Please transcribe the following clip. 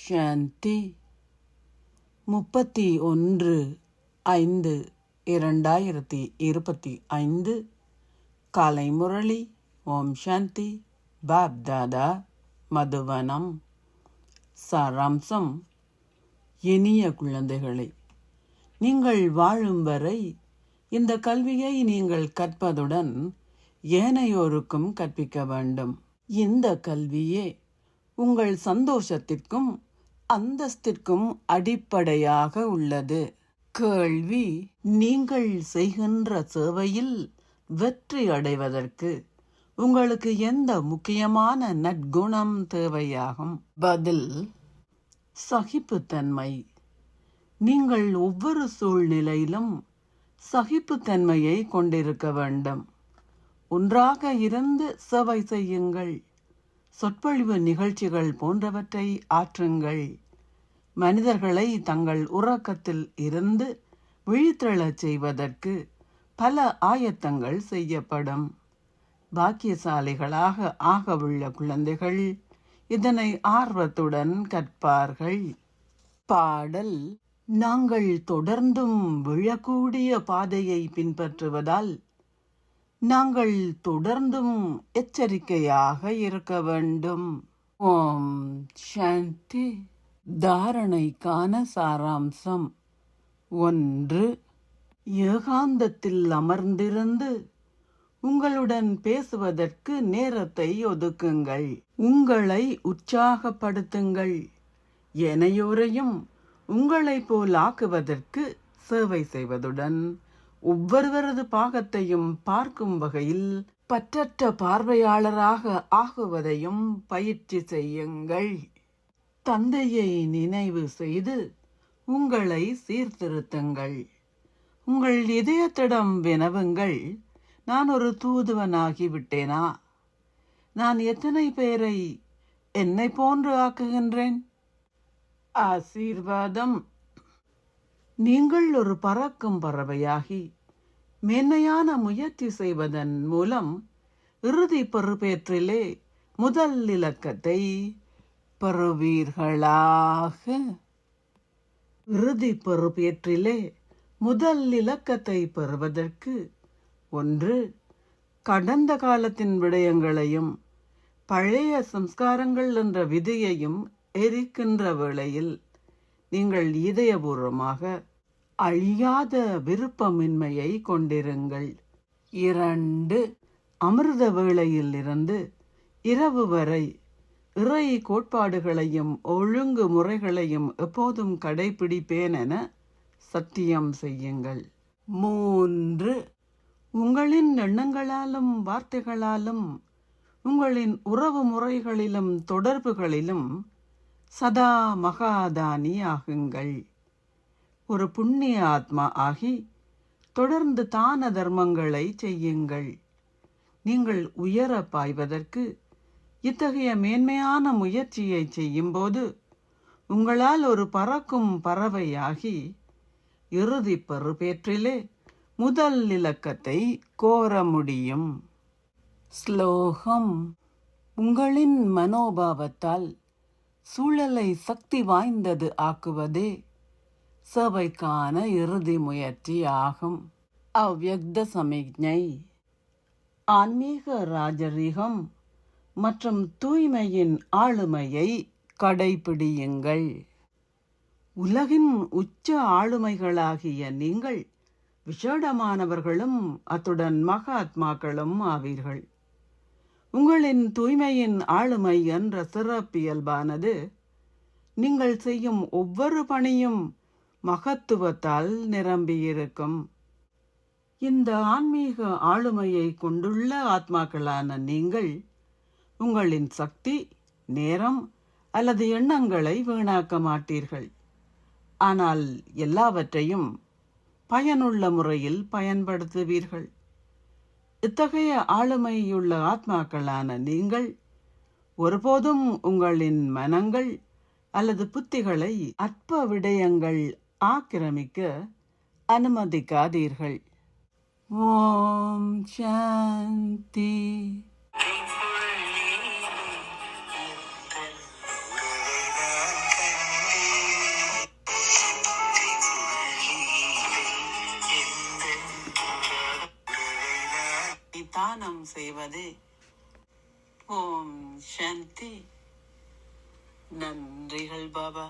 சாந்தி 31/5/2025 காலை முரளி. ஓம் சாந்தி. பாப் தாதா, மதுவனம். சாராம்சம். இனிய குழந்தைகளே, நீங்கள் வாழும் வரை இந்த கல்வியை நீங்கள் கற்பதுடன் ஏனையோருக்கும் கற்பிக்க வேண்டும். இந்த கல்வியே உங்கள் சந்தோஷத்திற்கும் அந்தஸ்திற்கும் அடிப்படையாக உள்ளது. கேள்வி: நீங்கள் செய்கின்ற சேவையில் வெற்றி அடைவதற்கு உங்களுக்கு எந்த முக்கியமான நற்குணம் தேவையாகும்? பதில்: சகிப்புத்தன்மை. நீங்கள் ஒவ்வொரு சூழ்நிலையிலும் சகிப்புத்தன்மையை கொண்டிருக்க வேண்டும். ஒன்றாக இருந்து சேவை செய்யுங்கள். சொற்பொழிவு நிகழ்ச்சிகள் போன்றவற்றை ஆற்றுங்கள். மனிதர்களை தங்கள் உறக்கத்தில் இருந்து விழித்தெழச் செய்வதற்கு பல ஆயத்தங்கள் செய்யப்படும். பாக்கியசாலிகளாக ஆகவுள்ள குழந்தைகள் இதனை ஆர்வத்துடன் கற்பார்கள். பாடல்: நாங்கள் தொடர்ந்தும் விழக்கூடிய பாதையை பின்பற்றுவதால் நாங்கள் தொடர்ந்தும் எச்சரிக்கையாக இருக்க வேண்டும். ஓம் சாந்தி. தாரணைக்கான சாராம்சம். 1. ஏகாந்தத்தில் அமர்ந்திருந்து உங்களுடன் பேசுவதற்கு நேரத்தை ஒதுக்குங்கள். உங்களை உற்சாகப்படுத்துங்கள். ஏனையோரையும் உங்களைப் போல் ஆக்குவதற்கு சேவை செய்வதுடன் ஒவ்வொருவரது பாகத்தையும் பார்க்கும் வகையில் பற்றற்ற பார்வையாளராக ஆகுவதையும் பயிற்சி செய்யுங்கள். தந்தையை நினைவு செய்து உங்களை சீர்திருத்துங்கள். உங்கள் இதயத்திடம் வினவுங்கள், நான் ஒரு தூதுவனாகிவிட்டேனா? நான் எத்தனை பேரை என்னை போன்று ஆக்குகின்றேன்? ஆசீர்வாதம். நீங்கள் ஒரு பறக்கும் பறவையாகி மேன்மையான முயற்சி செய்வதன் மூலம் இறுதி பொறுப்பேற்றிலே முதல் இலக்கத்தை பெறுவீர்களாக. இறுதி பொறுப்பேற்றிலே முதல் இலக்கத்தை பெறுவதற்கு 1. கடந்த காலத்தின் விடயங்களையும் பழைய சம்ஸ்காரங்கள் என்ற விதியையும் எரிக்கின்ற வேளையில் நீங்கள் இதயபூர்வமாக அழியாத விருப்பமின்மையை கொண்டிருங்கள். 2. அமிர்த வேளையில் இருந்து இரவு வரை இறை கோட்பாடுகளையும் ஒழுங்கு முறைகளையும் எப்போதும் கடைபிடிப்பேன் என சத்தியம் செய்யுங்கள். 3. உங்களின் எண்ணங்களாலும் வார்த்தைகளாலும் உங்களின் உறவு முறைகளிலும் தொடர்புகளிலும் சதா மகாதானி ஆகுங்கள். ஒரு புண்ணிய ஆத்மா ஆகி தொடர்ந்து தான தர்மங்களை செய்யுங்கள். நீங்கள் உயர பாய்வதற்கு இத்தகைய மேன்மையான முயற்சியை செய்யும்போது உங்களால் ஒரு பறக்கும் பறவையாகி இறுதி பெறுபேற்றிலே முதல் இலக்கத்தை கோர முடியும். ஸ்லோகம். உங்களின் மனோபாவத்தால் சூழலை சக்தி வாய்ந்தது ஆக்குவதே சேவைக்கான இறுதி முயற்சி ஆகும். அவ்யக்த சமிக்ஞை. ஆன்மீக ராஜரீகம் மற்றும் தூய்மையின் ஆளுமையை கடைபிடியுங்கள். உலகின் உச்ச ஆளுமைகளாகிய நீங்கள் விசேடமானவர்களும் அத்துடன் மகாத்மாக்களும் ஆவீர்கள். உங்களின் தூய்மையின் ஆளுமை என்ற சிறப்பியல்பானது நீங்கள் செய்யும் ஒவ்வொரு பணியும் மகத்துவத்தால் நிரம்பியிருக்கும். இந்த ஆன்மீக ஆளுமையை கொண்டுள்ள ஆத்மாக்களான நீங்கள் உங்களின் சக்தி, நேரம் அல்லது எண்ணங்களை வீணாக்க மாட்டீர்கள். ஆனால் எல்லாவற்றையும் பயனுள்ள முறையில் பயன்படுத்துவீர்கள். இத்தகைய ஆளுமையுள்ள ஆத்மாக்களான நீங்கள் ஒருபோதும் உங்களின் மனங்கள் அல்லது புத்திகளை அற்ப விடயங்கள் ஆக்கிரமிக்க அனுமதிக்காதீர்கள். ஓம் சாந்தி. தானம் செய்வது. ஓம் சாந்தி. நன்றிகள் பாபா.